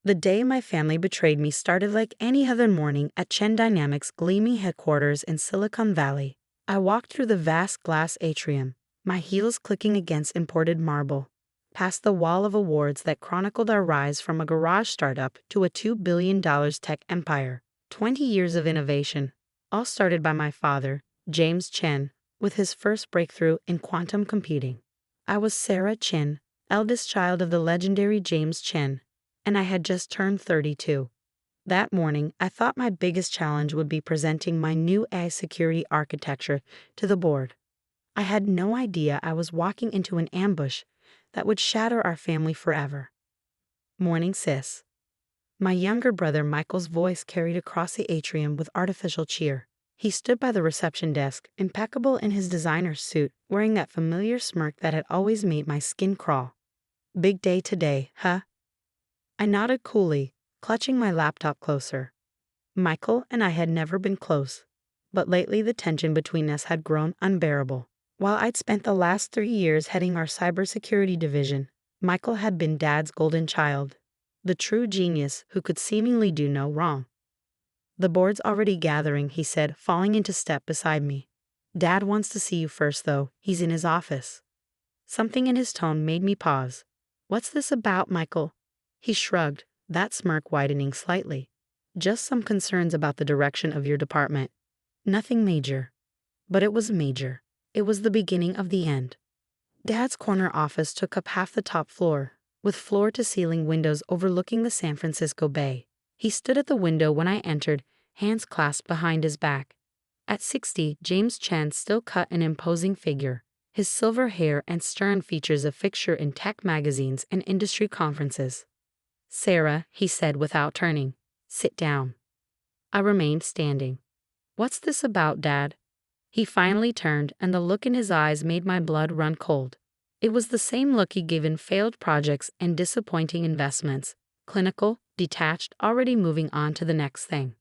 The day my family betrayed me started like any other morning at Chen Dynamics' gleaming headquarters in Silicon Valley. I walked through the vast glass atrium, my heels clicking against imported marble, past the wall of awards that chronicled our rise from a garage startup to a $2 billion tech empire. 20 years of innovation, all started by my father, James Chen, with his first breakthrough in quantum computing. I was Sarah Chen, eldest child of the legendary James Chen, and I had just turned 32. That morning, I thought my biggest challenge would be presenting my new AI security architecture to the board. I had no idea I was walking into an ambush that would shatter our family forever. Morning, sis. My younger brother Michael's voice carried across the atrium with artificial cheer. He stood by the reception desk, impeccable in his designer suit, wearing that familiar smirk that had always made my skin crawl. Big day today, huh? I nodded coolly, clutching my laptop closer. Michael and I had never been close, but lately the tension between us had grown unbearable. While I'd spent the last 3 years heading our cybersecurity division, Michael had been Dad's golden child, the true genius who could seemingly do no wrong. The board's already gathering, he said, falling into step beside me. Dad wants to see you first, though. He's in his office. Something in his tone made me pause. What's this about, Michael? He shrugged, that smirk widening slightly. Just some concerns about the direction of your department. Nothing major. But it was major. It was the beginning of the end. Dad's corner office took up half the top floor, with floor-to-ceiling windows overlooking the San Francisco Bay. He stood at the window when I entered, hands clasped behind his back. At 60, James Chen still cut an imposing figure, his silver hair and stern features a fixture in tech magazines and industry conferences. Sarah, he said without turning, sit down. I remained standing. What's this about, Dad? He finally turned, and the look in his eyes made my blood run cold. It was the same look he gave in failed projects and disappointing investments, clinical, detached, already moving on to the next thing.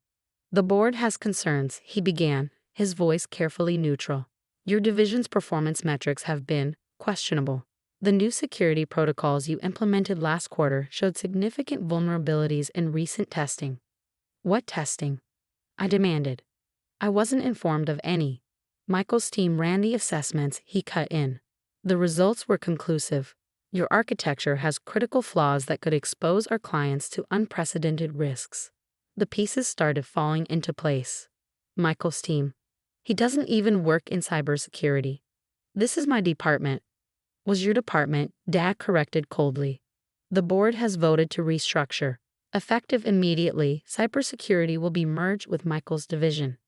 The board has concerns, he began, his voice carefully neutral. Your division's performance metrics have been questionable. The new security protocols you implemented last quarter showed significant vulnerabilities in recent testing. What testing? I demanded. I wasn't informed of any. Michael's team ran the assessments, he cut in. The results were conclusive. Your architecture has critical flaws that could expose our clients to unprecedented risks. The pieces started falling into place. Michael's team. He doesn't even work in cybersecurity. This is my department. Was your department, Dad corrected coldly. The board has voted to restructure. Effective immediately, cybersecurity will be merged with Michael's division.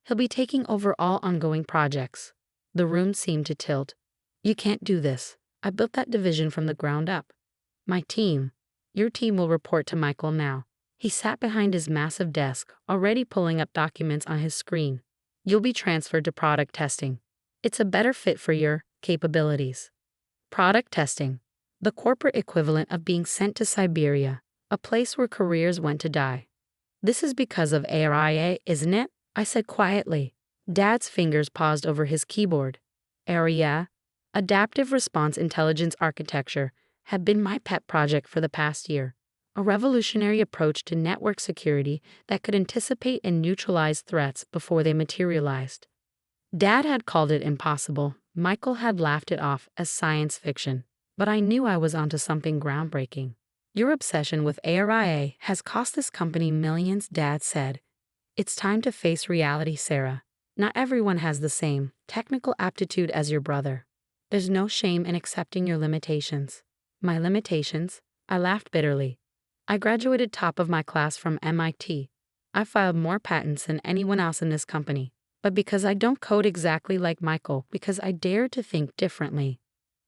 He'll be taking over all ongoing projects. The room seemed to tilt. You can't do this. I built that division from the ground up. My team. Your team will report to Michael now. He sat behind his massive desk, already pulling up documents on his screen. You'll be transferred to product testing. It's a better fit for your capabilities. Product testing. The corporate equivalent of being sent to Siberia, a place where careers went to die. This is because of AI, isn't it? I said quietly. Dad's fingers paused over his keyboard. Area, adaptive response intelligence architecture, had been my pet project for the past year. A revolutionary approach to network security that could anticipate and neutralize threats before they materialized. Dad had called it impossible. Michael had laughed it off as science fiction. But I knew I was onto something groundbreaking. Your obsession with AI has cost this company millions, Dad said. It's time to face reality, Sarah. Not everyone has the same technical aptitude as your brother. There's no shame in accepting your limitations. My limitations? I laughed bitterly. I graduated top of my class from MIT. I filed more patents than anyone else in this company. But because I don't code exactly like Michael, because I dare to think differently.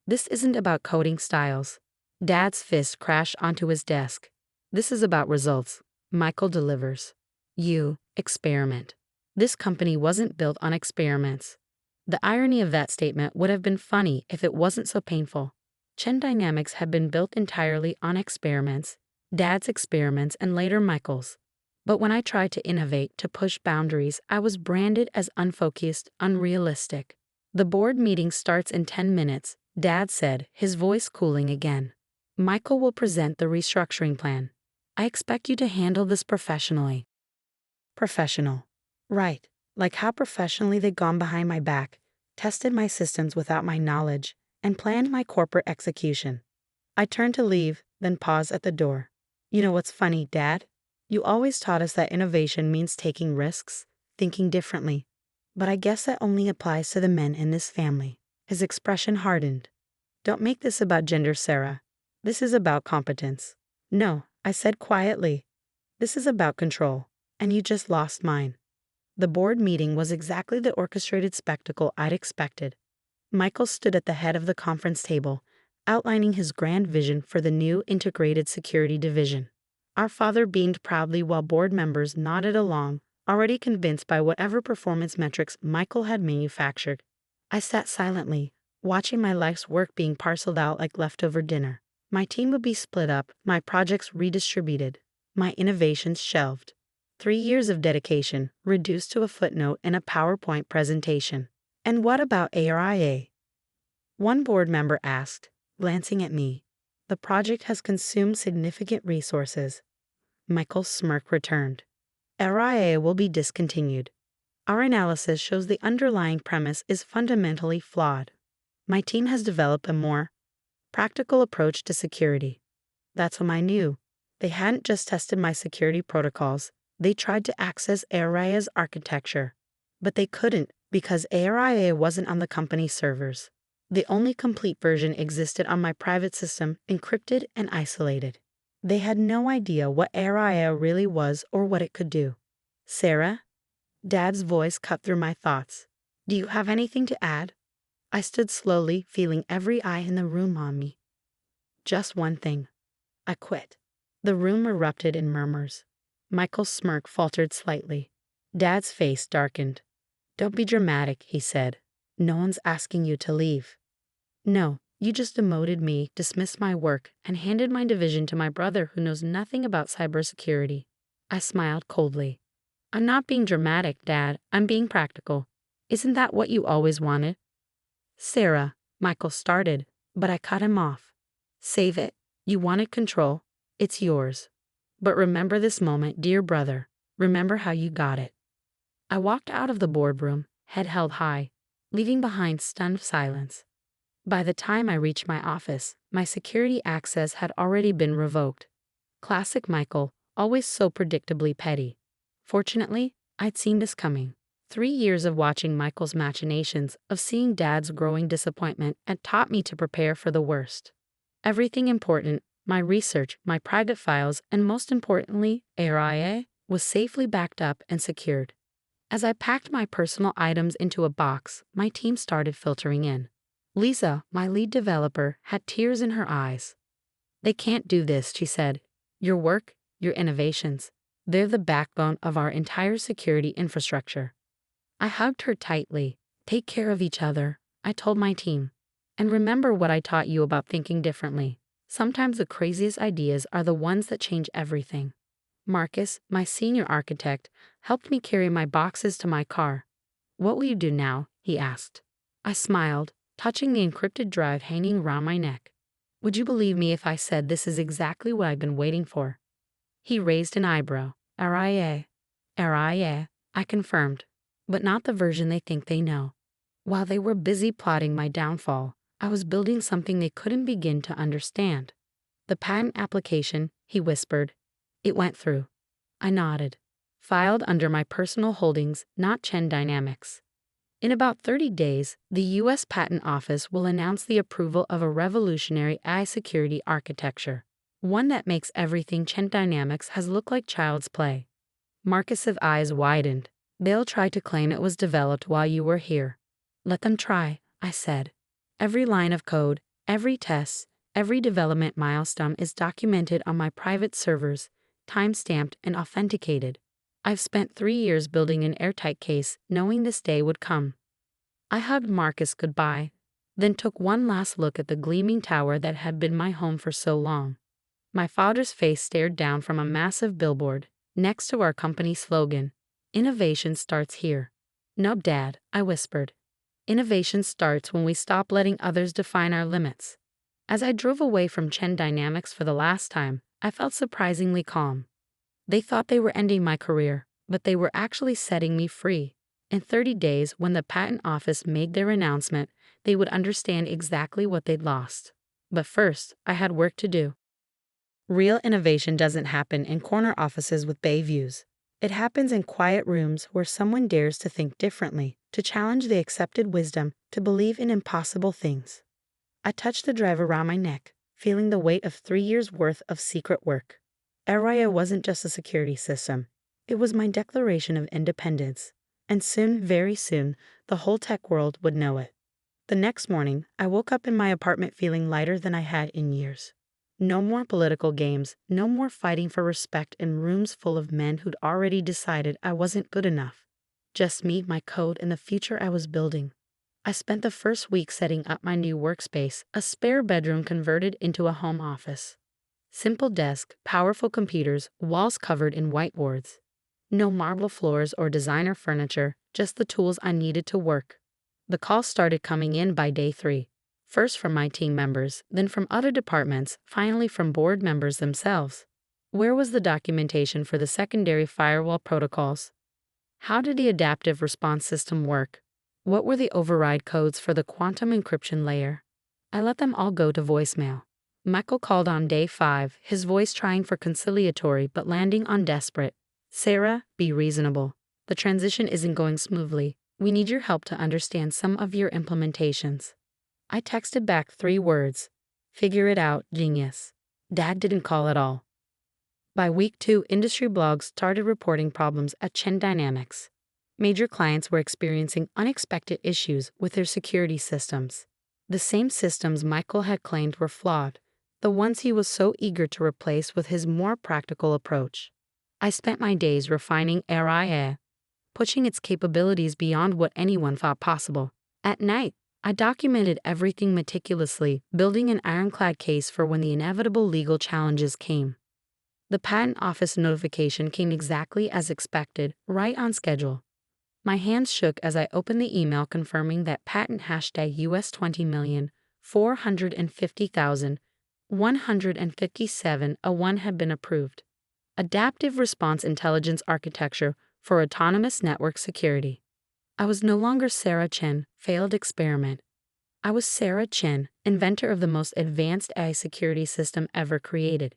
This isn't about coding styles. Dad's fist crashed onto his desk. This is about results. Michael delivers. You experiment. This company wasn't built on experiments. The irony of that statement would have been funny if it wasn't so painful. Chen Dynamics had been built entirely on experiments, Dad's experiments and later Michael's. But when I tried to innovate, to push boundaries, I was branded as unfocused, unrealistic. The board meeting starts in 10 minutes, Dad said, his voice cooling again. Michael will present the restructuring plan. I expect you to handle this professionally. Professional. Right. Like how professionally they'd gone behind my back, tested my systems without my knowledge, and planned my corporate execution. I turned to leave, then paused at the door. You know what's funny, Dad? You always taught us that innovation means taking risks, thinking differently. But I guess that only applies to the men in this family. His expression hardened. Don't make this about gender, Sarah. This is about competence. No, I said quietly. This is about control. And you just lost mine. The board meeting was exactly the orchestrated spectacle I'd expected. Michael stood at the head of the conference table, outlining his grand vision for the new integrated security division. Our father beamed proudly while board members nodded along, already convinced by whatever performance metrics Michael had manufactured. I sat silently, watching my life's work being parceled out like leftover dinner. My team would be split up, my projects redistributed, my innovations shelved. 3 years of dedication, reduced to a footnote in a PowerPoint presentation. And what about ARIA? One board member asked, glancing at me. The project has consumed significant resources. Michael's smirk returned. ARIA will be discontinued. Our analysis shows the underlying premise is fundamentally flawed. My team has developed a more practical approach to security. That's when I knew. They hadn't just tested my security protocols, they tried to access ARIA's architecture. But they couldn't because ARIA wasn't on the company's servers. The only complete version existed on my private system, encrypted and isolated. They had no idea what ARIA really was or what it could do. Sarah? Dad's voice cut through my thoughts. Do you have anything to add? I stood slowly, feeling every eye in the room on me. Just one thing. I quit. The room erupted in murmurs. Michael's smirk faltered slightly. Dad's face darkened. Don't be dramatic, he said. No one's asking you to leave. No, you just demoted me, dismissed my work, and handed my division to my brother who knows nothing about cybersecurity. I smiled coldly. I'm not being dramatic, Dad. I'm being practical. Isn't that what you always wanted? Sarah, Michael started, but I cut him off. Save it. You wanted control. It's yours. But remember this moment, dear brother. Remember how you got it. I walked out of the boardroom, head held high, leaving behind stunned silence. By the time I reached my office, my security access had already been revoked. Classic Michael, always so predictably petty. Fortunately, I'd seen this coming. 3 years of watching Michael's machinations, of seeing Dad's growing disappointment, had taught me to prepare for the worst. Everything important, my research, my private files, and most importantly, ARIA, was safely backed up and secured. As I packed my personal items into a box, my team started filtering in. Lisa, my lead developer, had tears in her eyes. They can't do this, she said. Your work, your innovations, they're the backbone of our entire security infrastructure. I hugged her tightly. Take care of each other, I told my team. And remember what I taught you about thinking differently. Sometimes the craziest ideas are the ones that change everything. Marcus, my senior architect, helped me carry my boxes to my car. What will you do now? He asked. I smiled, touching the encrypted drive hanging around my neck. Would you believe me if I said this is exactly what I've been waiting for? He raised an eyebrow. RIA. RIA, I confirmed, but not the version they think they know. While they were busy plotting my downfall, I was building something they couldn't begin to understand. The patent application, he whispered. It went through. I nodded. Filed under my personal holdings, not Chen Dynamics. In about 30 days, the U.S. Patent Office will announce the approval of a revolutionary AI security architecture, one that makes everything Chen Dynamics has look like child's play. Marcus's eyes widened. They'll try to claim it was developed while you were here. Let them try, I said. Every line of code, every test, every development milestone is documented on my private servers, time-stamped and authenticated. I've spent 3 years building an airtight case, knowing this day would come. I hugged Marcus goodbye, then took one last look at the gleaming tower that had been my home for so long. My father's face stared down from a massive billboard, next to our company slogan, Innovation starts here. No, Dad, I whispered. Innovation starts when we stop letting others define our limits. As I drove away from Chen Dynamics for the last time, I felt surprisingly calm. They thought they were ending my career, but they were actually setting me free. In 30 days, when the patent office made their announcement, they would understand exactly what they'd lost. But first, I had work to do. Real innovation doesn't happen in corner offices with bay views. It happens in quiet rooms where someone dares to think differently, to challenge the accepted wisdom, to believe in impossible things. I touched the drive around my neck, feeling the weight of 3 years' worth of secret work. Araya wasn't just a security system. It was my declaration of independence. And soon, very soon, the whole tech world would know it. The next morning, I woke up in my apartment feeling lighter than I had in years. No more political games, no more fighting for respect in rooms full of men who'd already decided I wasn't good enough. Just me, my code, and the future I was building. I spent the first week setting up my new workspace, a spare bedroom converted into a home office. Simple desk, powerful computers, walls covered in whiteboards. No marble floors or designer furniture, just the tools I needed to work. The calls started coming in by day 3. First from my team members, then from other departments, finally from board members themselves. Where was the documentation for the secondary firewall protocols? How did the adaptive response system work? What were the override codes for the quantum encryption layer? I let them all go to voicemail. Michael called on day 5, his voice trying for conciliatory but landing on desperate. Sarah, be reasonable. The transition isn't going smoothly. We need your help to understand some of your implementations. I texted back 3 words. Figure it out, genius. Dad didn't call at all. By week 2, industry blogs started reporting problems at Chen Dynamics. Major clients were experiencing unexpected issues with their security systems. The same systems Michael had claimed were flawed, the ones he was so eager to replace with his more practical approach. I spent my days refining aita, pushing its capabilities beyond what anyone thought possible. At night, I documented everything meticulously, building an ironclad case for when the inevitable legal challenges came. The patent office notification came exactly as expected, right on schedule. My hands shook as I opened the email confirming that patent hashtag US 20,450,157 had been approved. Adaptive Response Intelligence Architecture for Autonomous Network Security. I was no longer Sarah Chen, failed experiment. I was Sarah Chen, inventor of the most advanced AI security system ever created.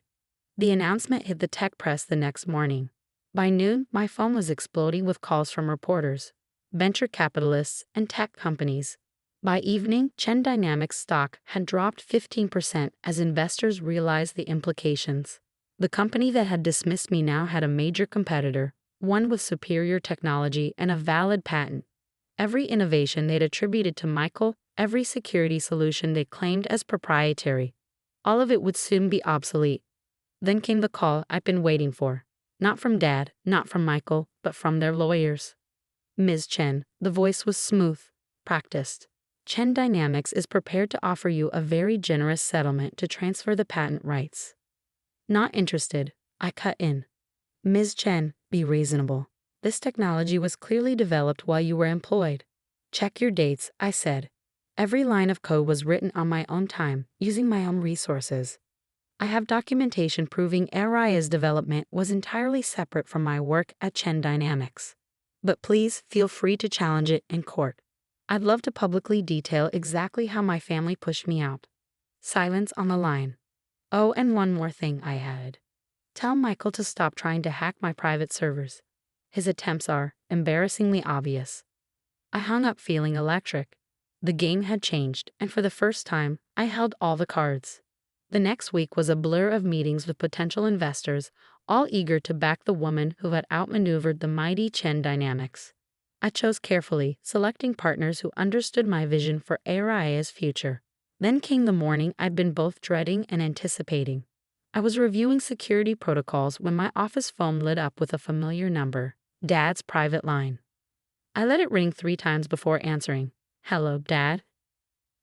The announcement hit the tech press the next morning. By noon, my phone was exploding with calls from reporters, venture capitalists, and tech companies. By evening, Chen Dynamics stock had dropped 15% as investors realized the implications. The company that had dismissed me now had a major competitor, one with superior technology and a valid patent. Every innovation they'd attributed to Michael, every security solution they claimed as proprietary, all of it would soon be obsolete. Then came the call I'd been waiting for. Not from Dad, not from Michael, but from their lawyers. Ms. Chen, the voice was smooth, practiced. Chen Dynamics is prepared to offer you a very generous settlement to transfer the patent rights. Not interested, I cut in. Ms. Chen, be reasonable. This technology was clearly developed while you were employed. Check your dates, I said. Every line of code was written on my own time, using my own resources. I have documentation proving Araya's development was entirely separate from my work at Chen Dynamics. But please feel free to challenge it in court. I'd love to publicly detail exactly how my family pushed me out. Silence on the line. Oh, and one more thing, I added. Tell Michael to stop trying to hack my private servers. His attempts are embarrassingly obvious. I hung up feeling electric. The game had changed, and for the first time, I held all the cards. The next week was a blur of meetings with potential investors, all eager to back the woman who had outmaneuvered the mighty Chen Dynamics. I chose carefully, selecting partners who understood my vision for Araya's future. Then came the morning I'd been both dreading and anticipating. I was reviewing security protocols when my office phone lit up with a familiar number, Dad's private line. I let it ring 3 times before answering. Hello, Dad?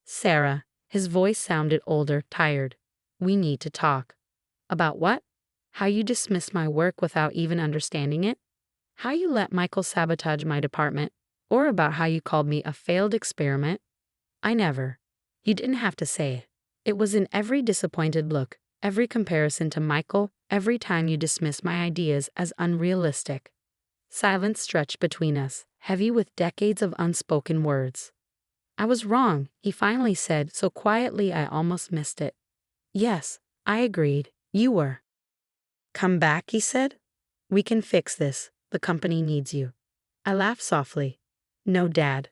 Sarah. His voice sounded older, tired. We need to talk. About what? How you dismissed my work without even understanding it? How you let Michael sabotage my department? Or about how you called me a failed experiment? I never. You didn't have to say it. It was in every disappointed look, every comparison to Michael, Every time you dismiss my ideas as unrealistic. Silence stretched between us, heavy with decades of unspoken words. I was wrong, he finally said so quietly I almost missed it. Yes, I agreed, you were. Come back, he said. We can fix this, the company needs you. I laughed softly. No, Dad.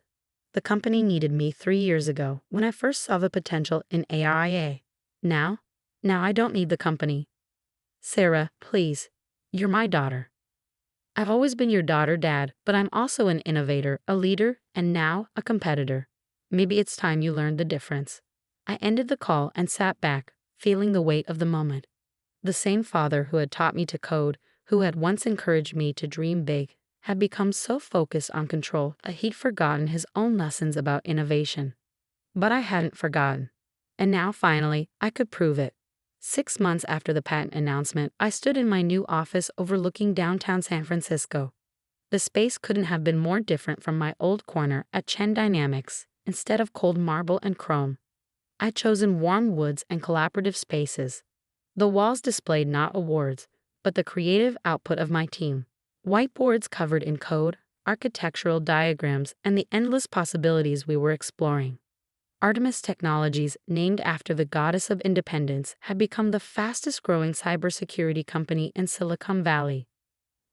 The company needed me 3 years ago when I first saw the potential in AIA. Now I don't need the company. Sarah, please. You're my daughter. I've always been your daughter, Dad, but I'm also an innovator, a leader, and now a competitor. Maybe it's time you learned the difference. I ended the call and sat back, feeling the weight of the moment. The same father who had taught me to code, who had once encouraged me to dream big, had become so focused on control that he'd forgotten his own lessons about innovation. But I hadn't forgotten. And now, finally, I could prove it. 6 months after the patent announcement, I stood in my new office overlooking downtown San Francisco. The space couldn't have been more different from my old corner at Chen Dynamics. Instead of cold marble and chrome, I'd chosen warm woods and collaborative spaces. The walls displayed not awards, but the creative output of my team. Whiteboards covered in code, architectural diagrams, and the endless possibilities we were exploring. Artemis Technologies, named after the goddess of independence, had become the fastest-growing cybersecurity company in Silicon Valley.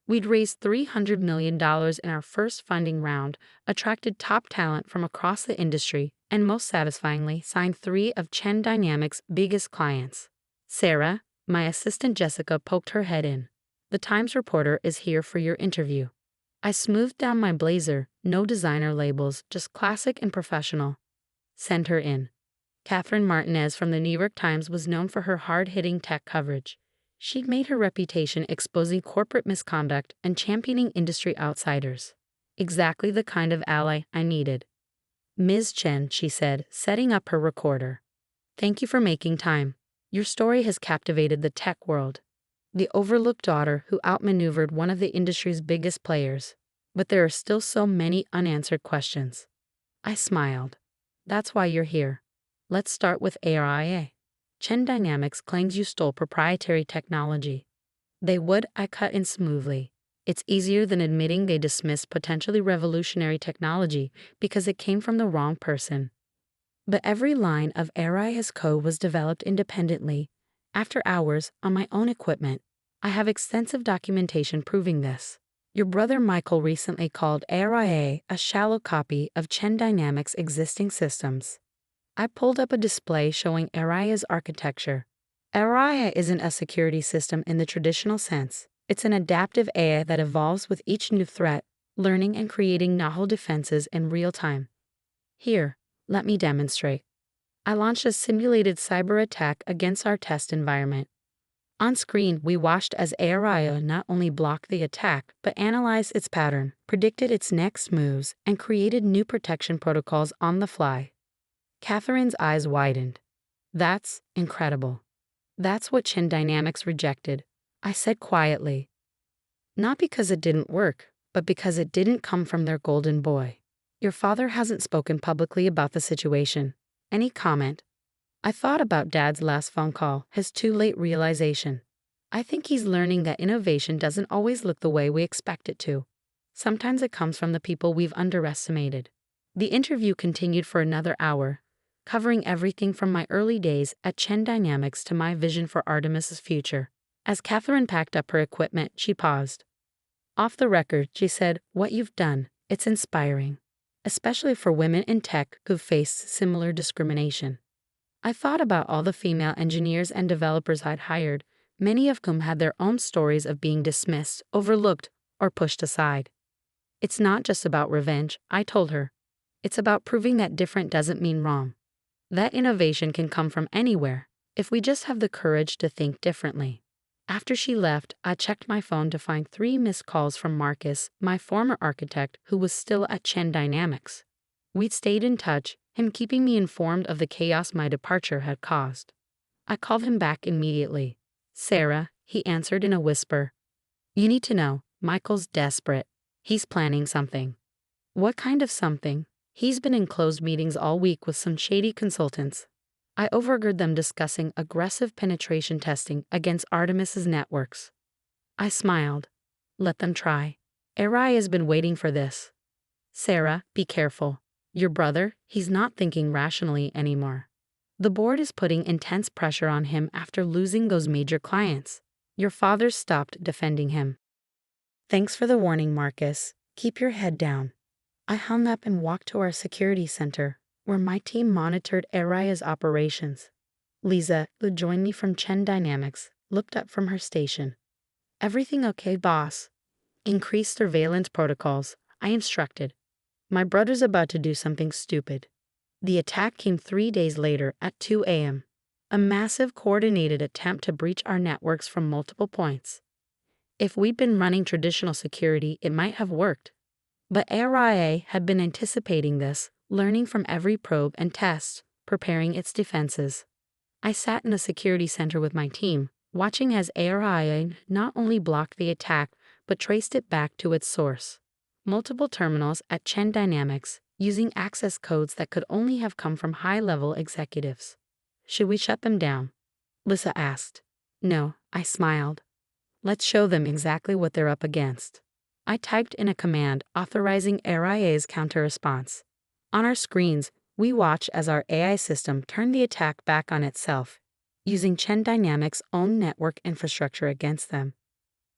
We'd raised $300 million in our first funding round, attracted top talent from across the industry, and most satisfyingly signed 3 of Chen Dynamics' biggest clients. Sarah, my assistant Jessica, poked her head in. The Times reporter is here for your interview. I smoothed down my blazer, no designer labels, just classic and professional. Send her in. Catherine Martinez from the New York Times was known for her hard-hitting tech coverage. She'd made her reputation exposing corporate misconduct and championing industry outsiders. Exactly the kind of ally I needed. Ms. Chen, she said, setting up her recorder. Thank you for making time. Your story has captivated the tech world. The overlooked daughter who outmaneuvered one of the industry's biggest players. But there are still so many unanswered questions. I smiled. That's why you're here. Let's start with ARIA. Chen Dynamics claims you stole proprietary technology. They would, I cut in smoothly. It's easier than admitting they dismissed potentially revolutionary technology because it came from the wrong person. But every line of ARIA's code was developed independently, after hours, on my own equipment. I have extensive documentation proving this. Your brother Michael recently called ARIA a shallow copy of Chen Dynamics' existing systems. I pulled up a display showing ARIA's architecture. ARIA isn't a security system in the traditional sense. It's an adaptive AI that evolves with each new threat, learning and creating novel defenses in real time. Here, let me demonstrate. I launched a simulated cyber attack against our test environment. On screen, we watched as ARIA not only blocked the attack, but analyzed its pattern, predicted its next moves, and created new protection protocols on the fly. Catherine's eyes widened. That's incredible. That's what Chen Dynamics rejected, I said quietly. Not because it didn't work, but because it didn't come from their golden boy. Your father hasn't spoken publicly about the situation. Any comment? I thought about Dad's last phone call, his too late realization. I think he's learning that innovation doesn't always look the way we expect it to. Sometimes it comes from the people we've underestimated. The interview continued for another hour, covering everything from my early days at Chen Dynamics to my vision for Artemis's future. As Catherine packed up her equipment, she paused. Off the record, she said, what you've done, it's inspiring, especially for women in tech who've faced similar discrimination. I thought about all the female engineers and developers I'd hired, many of whom had their own stories of being dismissed, overlooked, or pushed aside. It's not just about revenge, I told her. It's about proving that different doesn't mean wrong. That innovation can come from anywhere, if we just have the courage to think differently. After she left, I checked my phone to find 3 missed calls from Marcus, my former architect, who was still at Chen Dynamics. We'd stayed in touch, him keeping me informed of the chaos my departure had caused. I called him back immediately. Sarah, he answered in a whisper. You need to know, Michael's desperate. He's planning something. What kind of something? He's been in closed meetings all week with some shady consultants. I overheard them discussing aggressive penetration testing against Artemis's networks. I smiled. Let them try. Arai has been waiting for this. Sarah, be careful. Your brother, he's not thinking rationally anymore. The board is putting intense pressure on him after losing those major clients. Your father stopped defending him. Thanks for the warning, Marcus. Keep your head down. I hung up and walked to our security center, where my team monitored Araya's operations. Lisa, who joined me from Chen Dynamics, looked up from her station. Everything okay, boss? Increase surveillance protocols, I instructed. My brother's about to do something stupid. The attack came 3 days later at 2 a.m. A massive coordinated attempt to breach our networks from multiple points. If we'd been running traditional security, it might have worked. But ARIA had been anticipating this, learning from every probe and test, preparing its defenses. I sat in the security center with my team, watching as ARIA not only blocked the attack, but traced it back to its source. Multiple terminals at Chen Dynamics, using access codes that could only have come from high-level executives. Should we shut them down? Lisa asked. No, I smiled. Let's show them exactly what they're up against. I typed in a command authorizing ARIA's counter-response. On our screens, we watch as our AI system turned the attack back on itself, using Chen Dynamics' own network infrastructure against them.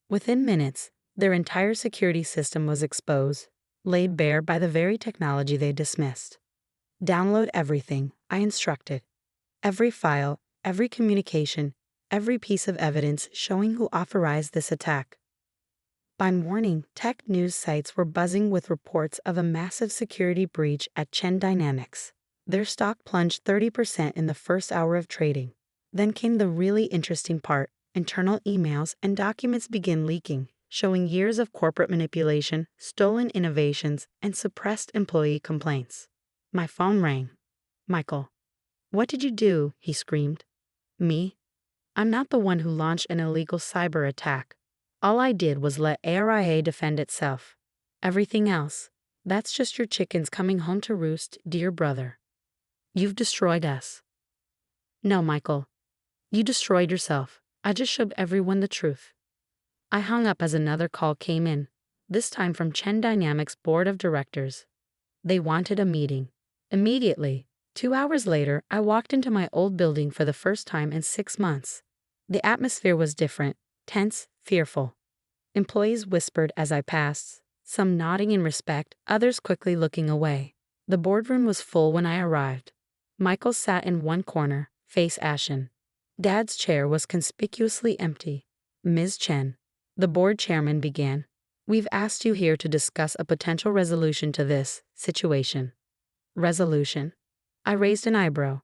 Within minutes, their entire security system was exposed, laid bare by the very technology they dismissed. Download everything, I instructed. Every file, every communication, every piece of evidence showing who authorized this attack. By morning, tech news sites were buzzing with reports of a massive security breach at Chen Dynamics. Their stock plunged 30% in the first hour of trading. Then came the really interesting part. Internal emails and documents began leaking, showing years of corporate manipulation, stolen innovations, and suppressed employee complaints. My phone rang. Michael. What did you do? He screamed. Me? I'm not the one who launched an illegal cyber attack. All I did was let ARIA defend itself. Everything else, that's just your chickens coming home to roost, dear brother. You've destroyed us. No, Michael. You destroyed yourself. I just showed everyone the truth. I hung up as another call came in, this time from Chen Dynamics' board of directors. They wanted a meeting. Immediately. 2 hours later, I walked into my old building for the first time in 6 months. The atmosphere was different, tense, fearful. Employees whispered as I passed, some nodding in respect, others quickly looking away. The boardroom was full when I arrived. Michael sat in one corner, face ashen. Dad's chair was conspicuously empty. Ms. Chen, the board chairman began, we've asked you here to discuss a potential resolution to this situation. Resolution? I raised an eyebrow.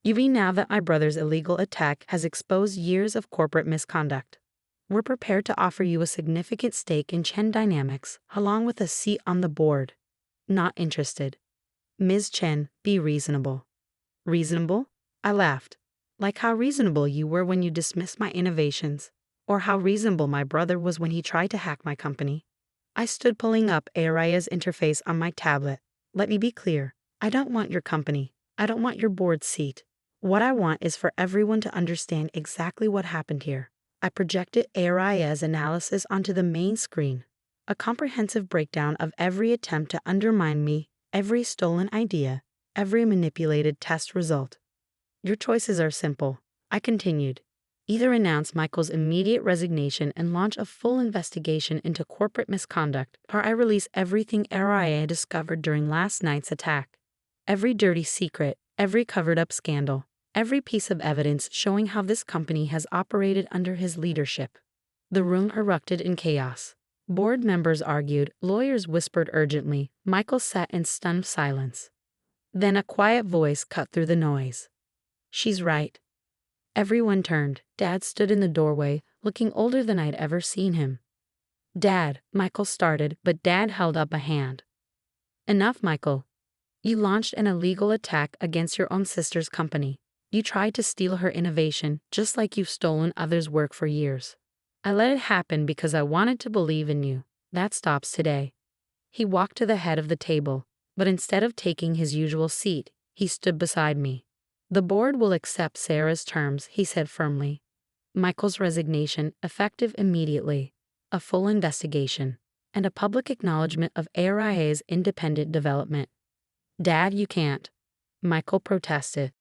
You mean now that my brother's illegal attack has exposed years of corporate misconduct? We're prepared to offer you a significant stake in Chen Dynamics, along with a seat on the board. Not interested. Ms. Chen, be reasonable. Reasonable? I laughed. Like how reasonable you were when you dismissed my innovations, or how reasonable my brother was when he tried to hack my company. I stood pulling up Araya's interface on my tablet. Let me be clear. I don't want your company. I don't want your board seat. What I want is for everyone to understand exactly what happened here. I projected Araya's analysis onto the main screen. A comprehensive breakdown of every attempt to undermine me, every stolen idea, every manipulated test result. Your choices are simple, I continued. Either announce Michael's immediate resignation and launch a full investigation into corporate misconduct, or I release everything Araya discovered during last night's attack. Every dirty secret, every covered-up scandal, every piece of evidence showing how this company has operated under his leadership. The room erupted in chaos. Board members argued, lawyers whispered urgently, Michael sat in stunned silence. Then a quiet voice cut through the noise. She's right. Everyone turned. Dad stood in the doorway, looking older than I'd ever seen him. Dad, Michael started, but Dad held up a hand. Enough, Michael. You launched an illegal attack against your own sister's company. You tried to steal her innovation, just like you've stolen others' work for years. I let it happen because I wanted to believe in you. That stops today. He walked to the head of the table, but instead of taking his usual seat, he stood beside me. The board will accept Sarah's terms, he said firmly. Michael's resignation, effective immediately. A full investigation. And a public acknowledgement of ARIA's independent development. Dad, you can't. Michael protested.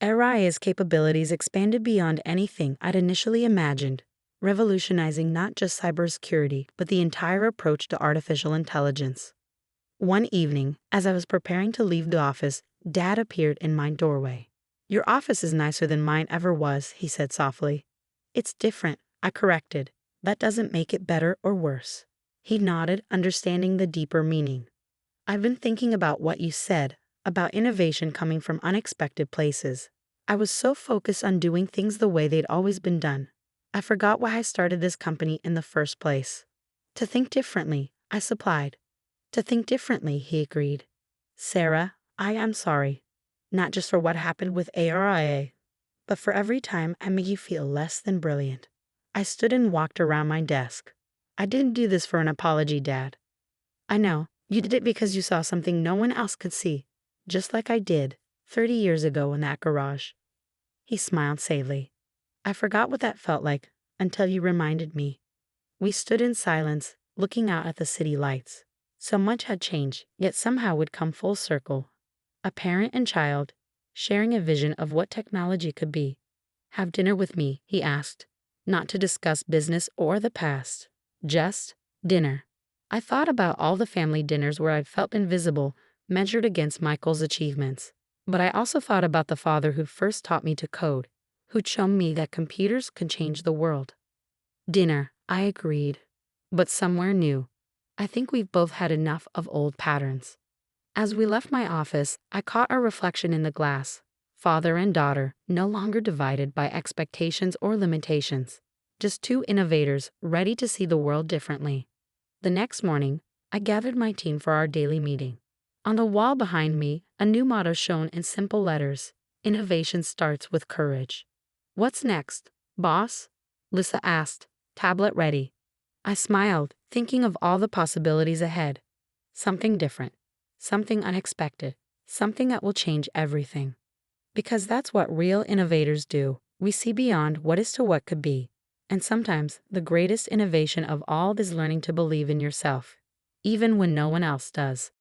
ARIA's capabilities expanded beyond anything I'd initially imagined, revolutionizing not just cybersecurity, but the entire approach to artificial intelligence. One evening, as I was preparing to leave the office, Dad appeared in my doorway. Your office is nicer than mine ever was, he said softly. It's different, I corrected. That doesn't make it better or worse. He nodded, understanding the deeper meaning. I've been thinking about what you said, about innovation coming from unexpected places. I was so focused on doing things the way they'd always been done. I forgot why I started this company in the first place. To think differently, I supplied. To think differently, he agreed. Sarah, I am sorry. Not just for what happened with ARIA, but for every time I made you feel less than brilliant. I stood and walked around my desk. I didn't do this for an apology, Dad. I know, you did it because you saw something no one else could see, just like I did 30 years ago in that garage. He smiled sadly. I forgot what that felt like until you reminded me. We stood in silence, looking out at the city lights. So much had changed, yet somehow would come full circle. A parent and child, sharing a vision of what technology could be. Have dinner with me, he asked, not to discuss business or the past. Just dinner. I thought about all the family dinners where I'd felt invisible, measured against Michael's achievements. But I also thought about the father who first taught me to code, who'd shown me that computers could change the world. Dinner, I agreed. But somewhere new. I think we've both had enough of old patterns. As we left my office, I caught our reflection in the glass. Father and daughter, no longer divided by expectations or limitations. Just two innovators ready to see the world differently. The next morning, I gathered my team for our daily meeting. On the wall behind me, a new motto shone in simple letters. Innovation starts with courage. What's next, boss? Lisa asked, tablet ready. I smiled, thinking of all the possibilities ahead. Something different. Something unexpected. Something that will change everything. Because that's what real innovators do. We see beyond what is to what could be. And sometimes the greatest innovation of all is learning to believe in yourself, even when no one else does.